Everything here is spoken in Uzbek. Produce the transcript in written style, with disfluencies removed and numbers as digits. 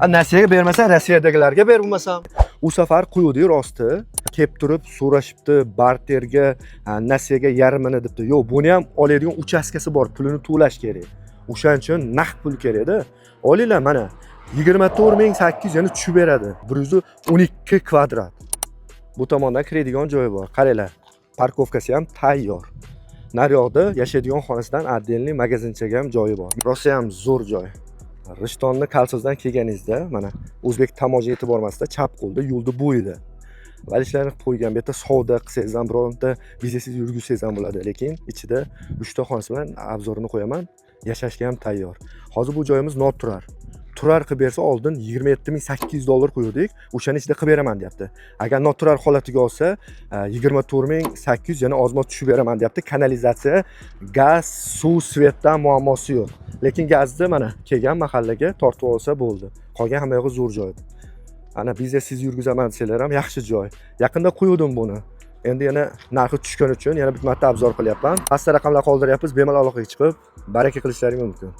Nasiyaga bermasa, Rossiyadagilarga ber bo'lmasam. U safar quyuvdi rosti. Kelib turib so'rashibdi, barterga, nasiyaga yarmini debdi. Yo'q, buni ham oladigan uchastkasi bor, pulini to'lash kerak. O'shaning uchun naqd pul kerak-da. Olinglar mana 24800 yana tushib beradi. 112 kvadrat. Bu tomondan kiradigan joyi bor. Qaranglar. Parkovkasi ham tayyor. Naryoqda yashaydigan xonasidan отдельный magazinchaga ham joyi bor. Rosa ham zo'r joy. Rishtonni Kalsozdan kelganingizda, mana O'zbek tamoji yetib bormasida chap qo'lda yo'lda bo'yida. Valishlarni qo'ygan bu yerda savdo qilsangiz ham, bironta biznesingizni yurgizsangiz ham bo'ladi, lekin ichida 3 ta xonasi bilan obzorini qo'yaman. Yashashga ham tayyor. Hozir bu joyimiz noturar. Turar qilib bersa oldin 27800 dollar qo'ydik, o'shani ichida qilib beraman deyapti. Agar noturar holatiga olsa 24800 yana ozmoq tushib beraman deyapti. Kanalizatsiya, gaz, suv, svetdan muammosi yo'q. Lekin gazni mana kelgan mahallaga tortib olsa bo'ldi. Qolgan hamma yo'g'i zo'r joy. Ana biznesingizni yurgizaman desanglar ham yaxshi joy. Yaqinda qo'ydim buni. Endi yana narxi tushgani uchun yana bitta marta obzor qilyapman. Pastda raqamlar qoldiryapmiz, bemalol aloqaga chiqib baraka qilishlaring mumkin.